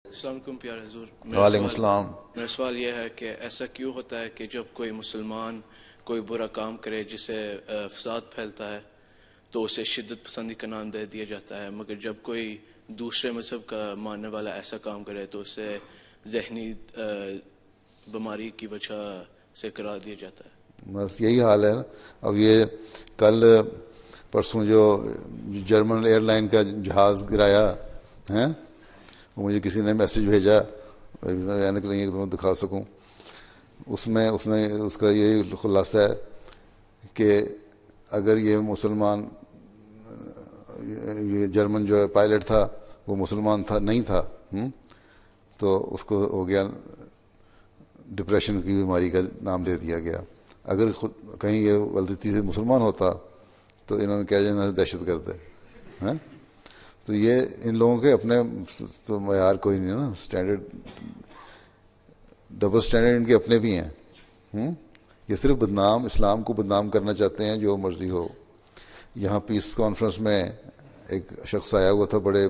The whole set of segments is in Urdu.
السلام علیکم پیارے حضور. وعلیکم السلام. میرا سوال یہ ہے کہ ایسا کیوں ہوتا ہے کہ جب کوئی مسلمان کوئی برا کام کرے جسے فساد پھیلتا ہے تو اسے شدت پسندی کا نام دے دیا جاتا ہے، مگر جب کوئی دوسرے مذہب کا ماننے والا ایسا کام کرے تو اسے ذہنی بیماری کی وجہ سے قرار دیا جاتا ہے؟ بس یہی حال ہے. اب یہ کل پرسوں جو جرمن ایئر لائن کا جہاز گرایا ہے، مجھے کسی نے میسج بھیجا رہنے کے لیے کہ تمہیں دکھا سکوں. اس میں اس کا یہی خلاصہ ہے کہ اگر یہ مسلمان یہ جرمن جو ہے پائلٹ تھا وہ مسلمان تھا نہیں تھا تو اس کو ہو گیا ڈپریشن کی بیماری کا نام دے دیا گیا. اگر خود کہیں یہ غلطی سے مسلمان ہوتا تو انہوں نے کہا جانا دہشت گرد ہے. تو یہ ان لوگوں کے اپنے تو معیار کوئی نہیں ہے نا، اسٹینڈرڈ ڈبل اسٹینڈرڈ ان کے اپنے بھی ہیں. یہ صرف بدنام اسلام کو بدنام کرنا چاہتے ہیں جو مرضی ہو. یہاں پیس کانفرنس میں ایک شخص آیا ہوا تھا، بڑے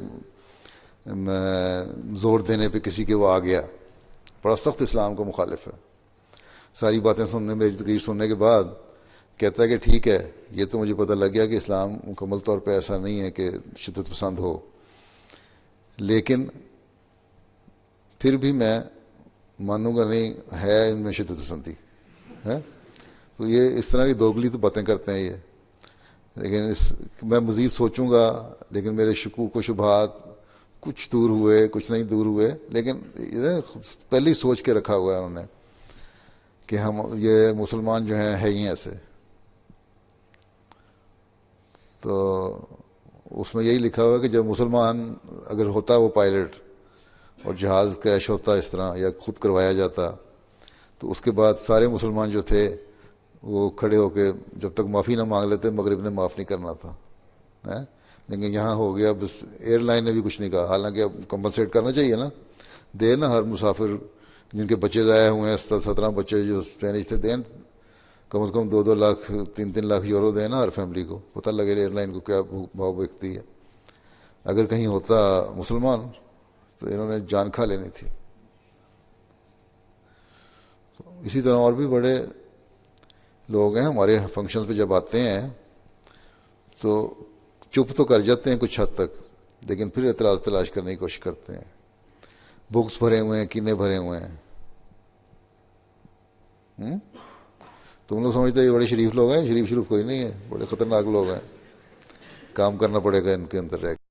زور دینے پہ کسی کے وہ آ گیا، بڑا سخت اسلام کا مخالف ہے. ساری باتیں سننے میری تقریر سننے کے بعد کہتا ہے کہ ٹھیک ہے، یہ تو مجھے پتہ لگ گیا کہ اسلام مکمل طور پہ ایسا نہیں ہے کہ شدت پسند ہو، لیکن پھر بھی میں مانوں گا نہیں ہے ان میں شدت پسندی ہے. تو یہ اس طرح کی دوگلی تو باتیں کرتے ہیں یہ. لیکن میں مزید سوچوں گا، لیکن میرے شکوک و شبہات کچھ دور ہوئے کچھ نہیں دور ہوئے، لیکن پہلے ہی سوچ کے رکھا ہوا ہے انہوں نے کہ ہم یہ مسلمان جو ہیں ہے ہی ایسے. تو اس میں یہی لکھا ہوا ہے کہ جب مسلمان اگر ہوتا وہ پائلٹ اور جہاز کریش ہوتا اس طرح یا خود کروایا جاتا تو اس کے بعد سارے مسلمان جو تھے وہ کھڑے ہو کے جب تک معافی نہ مانگ لیتے مغرب نے معاف نہیں کرنا تھا. لیکن یہاں ہو گیا، بس ایئر لائن نے بھی کچھ نہیں کہا. حالانکہ اب کمپنسیٹ کرنا چاہیے نا، دے نا ہر مسافر جن کے بچے ضائع ہوئے ہیں 17 بچے جو اسپینش تھے، دیں کم از کم 2 لاکھ 3 لاکھ یورو دیں نا ہر فیملی کو، پتہ لگے ایئر لائن کو کیا بھاؤ بکتی ہے. اگر کہیں ہوتا مسلمان تو انہوں نے جان کھا لینی تھی. اسی طرح اور بھی بڑے لوگ ہیں ہمارے فنکشنز پہ جب آتے ہیں تو چپ تو کر جاتے ہیں کچھ حد تک، لیکن پھر اعتراض تلاش کرنے کی کوشش کرتے ہیں. بکس بھرے ہوئے ہیں، کینے بھرے ہوئے ہیں. تم لوگ سمجھتے ہیں یہ بڑے شریف لوگ ہیں، شریف کوئی نہیں ہے، بڑے خطرناک لوگ ہیں. کام کرنا پڑے گا ان کے اندر رہ کے.